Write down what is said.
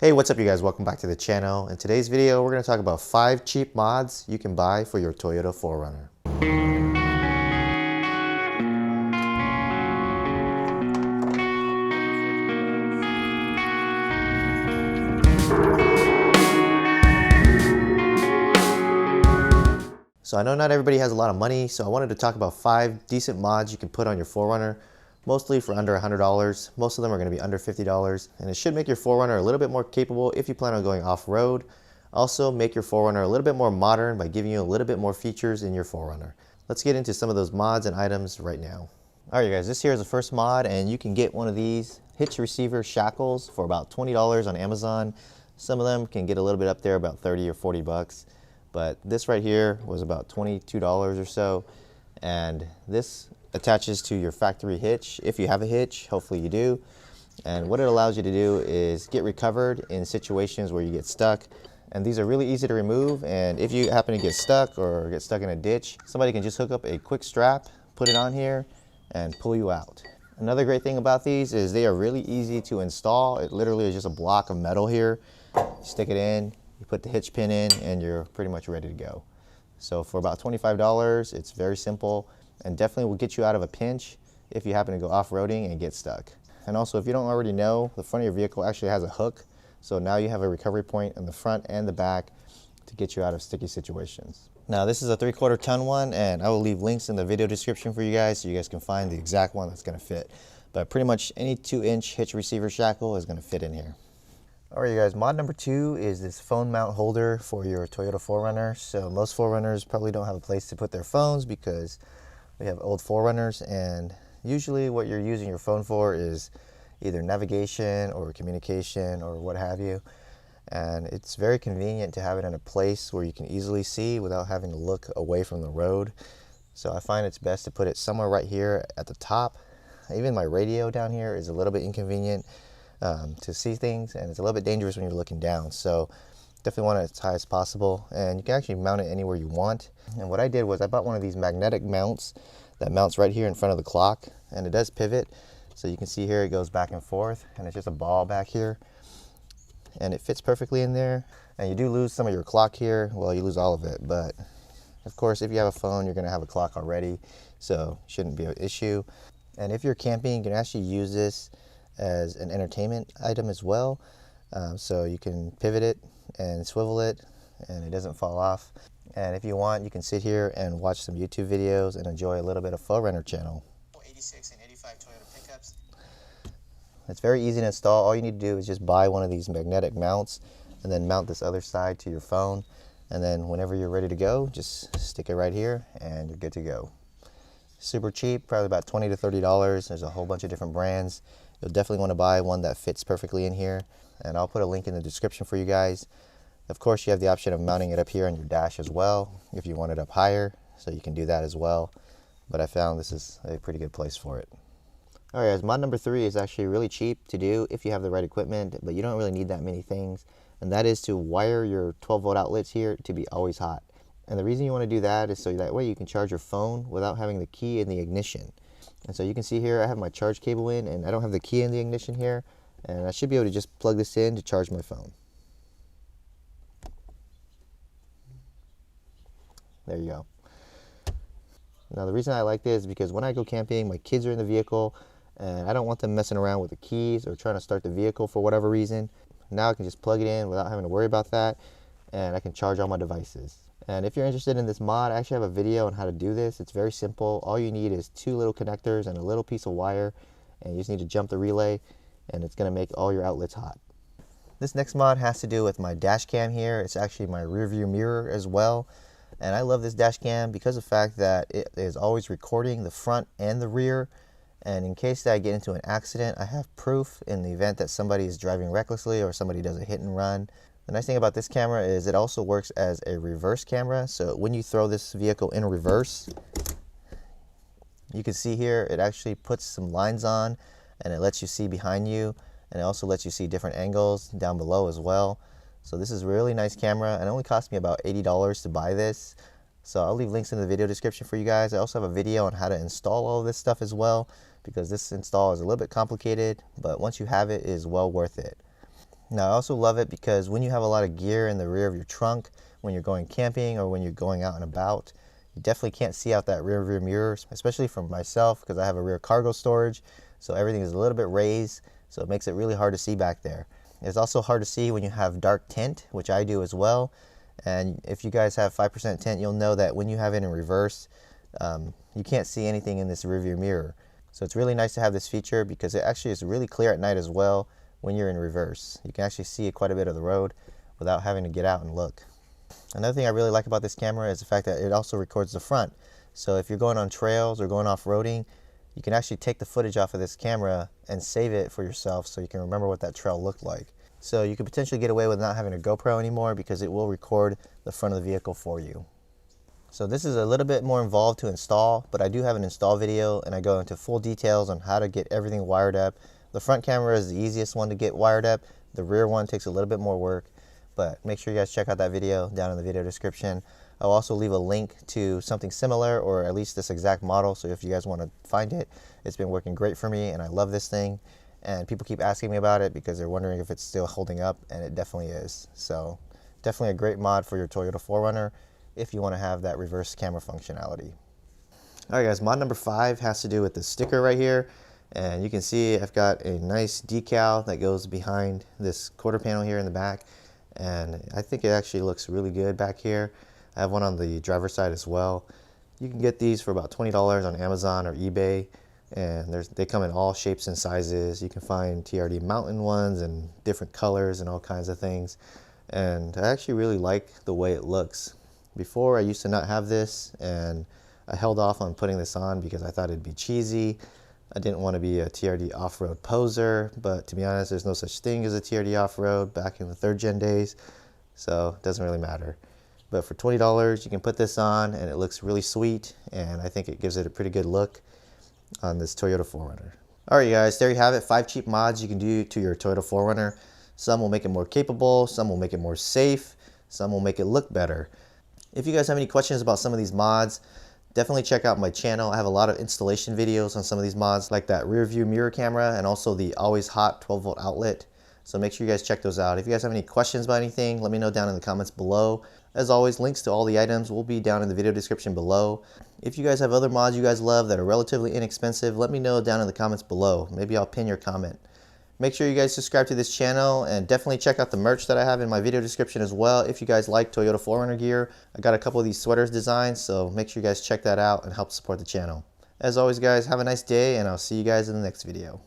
Hey, what's up you guys? Welcome back to the channel. In today's video, we're going to talk about 5 cheap mods you can buy for your Toyota 4Runner. So I know not everybody has a lot of money, so I wanted to talk about 5 decent mods you can put on your 4Runner, mostly for under $100. Most of them are going to be under $50, and it should make your 4Runner a little bit more capable if you plan on going off-road. Also, make your 4Runner a little bit more modern by giving you a little bit more features in your 4Runner. Let's get into some of those mods and items right now. All right, you guys, this here is the first mod, and you can get one of these Hitch receiver shackles for about $20 on Amazon. Some of them can get a little bit up there, about 30 or 40 bucks. But this right here was about $22 or so, and this attaches to your factory hitch if you have a hitch. Hopefully you do. And what it allows you to do is get recovered in situations where you get stuck. And these are really easy to remove, and if you happen to get stuck or get stuck in a ditch, somebody can just hook up a quick strap, put it on here, and pull you out. Another great thing about these is they are really easy to install. It literally is just a block of metal here. You stick it in, you put the hitch pin in, and you're pretty much ready to go. So for about $25, it's very simple and definitely will get you out of a pinch if you happen to go off-roading and get stuck. And also, if you don't already know, the front of your vehicle actually has a hook. So now you have a recovery point in the front and the back to get you out of sticky situations. Now this is a 3/4 ton one, and I will leave links in the video description for you guys so you guys can find the exact one that's gonna fit. But pretty much any 2-inch hitch receiver shackle is gonna fit in here. All right, you guys, mod number 2 is this phone mount holder for your Toyota 4Runner. So most 4Runners probably don't have a place to put their phones because we have old 4Runners, and usually what you're using your phone for is either navigation or communication or what have you. And it's very convenient to have it in a place where you can easily see without having to look away from the road. So I find it's best to put it somewhere right here at the top. Even my radio down here is a little bit inconvenient to see things, and it's a little bit dangerous when you're looking down. So definitely want it as high as possible, and you can actually mount it anywhere you want. And what I did was I bought one of these magnetic mounts that mounts right here in front of the clock, and it does pivot. So you can see here it goes back and forth, and it's just a ball back here, and it fits perfectly in there. And you do lose some of your clock here. Well, you lose all of it, but of course if you have a phone, you're gonna have a clock already, so it shouldn't be an issue. And if you're camping, you can actually use this as an entertainment item as well. So you can pivot it and swivel it, and it doesn't fall off. And if you want, you can sit here and watch some YouTube videos and enjoy a little bit of 4Runner channel. 86 and 85 Toyota pickups. It's very easy to install. All you need to do is just buy one of these magnetic mounts and then mount this other side to your phone. And then whenever you're ready to go, just stick it right here and you're good to go. Super cheap, probably about $20 to $30. There's a whole bunch of different brands. You'll definitely want to buy one that fits perfectly in here, and I'll put a link in the description for you guys. Of course, you have the option of mounting it up here on your dash as well if you want it up higher, so you can do that as well. But I found this is a pretty good place for it. All right, guys, mod number 3 is actually really cheap to do if you have the right equipment, but you don't really need that many things, and that is to wire your 12-volt outlets here to be always hot. And the reason you want to do that is so that way you can charge your phone without having the key in the ignition. And so you can see here I have my charge cable in, and I don't have the key in the ignition here, and I should be able to just plug this in to charge my phone. There you go. Now the reason I like this is because when I go camping, my kids are in the vehicle and I don't want them messing around with the keys or trying to start the vehicle for whatever reason. Now I can just plug it in without having to worry about that, and I can charge all my devices. And if you're interested in this mod, I actually have a video on how to do this. It's very simple. All you need is 2 little connectors and a little piece of wire, and you just need to jump the relay, and it's going to make all your outlets hot. This next mod has to do with my dash cam here. It's actually my rear view mirror as well. And I love this dash cam because of the fact that it is always recording the front and the rear. And in case that I get into an accident, I have proof in the event that somebody is driving recklessly or somebody does a hit and run. The nice thing about this camera is it also works as a reverse camera. So when you throw this vehicle in reverse, you can see here it actually puts some lines on, and it lets you see behind you, and it also lets you see different angles down below as well. So this is a really nice camera, and it only cost me about $80 to buy this. So I'll leave links in the video description for you guys. I also have a video on how to install all of this stuff as well, because this install is a little bit complicated, but once you have it, it is well worth it. Now I also love it because when you have a lot of gear in the rear of your trunk, when you're going camping or when you're going out and about, you definitely can't see out that rear mirror, especially for myself because I have a rear cargo storage, so everything is a little bit raised, so it makes it really hard to see back there. It's also hard to see when you have dark tint, which I do as well, and if you guys have 5% tint, you'll know that when you have it in reverse, you can't see anything in this rear view mirror. So it's really nice to have this feature because it actually is really clear at night as well when you're in reverse. You can actually see quite a bit of the road without having to get out and look. Another thing I really like about this camera is the fact that it also records the front. So if you're going on trails or going off-roading, you can actually take the footage off of this camera and save it for yourself so you can remember what that trail looked like. So you could potentially get away with not having a GoPro anymore because it will record the front of the vehicle for you. So this is a little bit more involved to install, but I do have an install video and I go into full details on how to get everything wired up. The front camera is the easiest one to get wired up. The rear one takes a little bit more work, but make sure you guys check out that video down in the video description. I'll also leave a link to something similar, or at least this exact model, so if you guys want to find it. It's been working great for me and I love this thing, and people keep asking me about it because they're wondering if it's still holding up, and it definitely is. So definitely a great mod for your Toyota 4Runner if you want to have that reverse camera functionality. Alright guys, mod number 5 has to do with the sticker right here, and you can see I've got a nice decal that goes behind this quarter panel here in the back, and I think it actually looks really good back here. I have one on the driver's side as well. You can get these for about $20 on Amazon or eBay, and they come in all shapes and sizes. You can find TRD mountain ones and different colors and all kinds of things, and I actually really like the way it looks. Before I used to not have this, and I held off on putting this on because I thought it'd be cheesy. I didn't want to be a TRD off-road poser, but to be honest, there's no such thing as a TRD off-road back in the 3rd gen days, so it doesn't really matter. But for $20, you can put this on and it looks really sweet, and I think it gives it a pretty good look on this Toyota 4Runner. Alright guys, there you have it, 5 cheap mods you can do to your Toyota 4Runner. Some will make it more capable, some will make it more safe, some will make it look better. If you guys have any questions about some of these mods, definitely check out my channel. I have a lot of installation videos on some of these mods, like that rear view mirror camera and also the always hot 12-volt outlet. So make sure you guys check those out. If you guys have any questions about anything, let me know down in the comments below. As always, links to all the items will be down in the video description below. If you guys have other mods you guys love that are relatively inexpensive, let me know down in the comments below. Maybe I'll pin your comment. Make sure you guys subscribe to this channel and definitely check out the merch that I have in my video description as well. If you guys like Toyota 4Runner gear, I got a couple of these sweaters designed, so make sure you guys check that out and help support the channel. As always guys, have a nice day and I'll see you guys in the next video.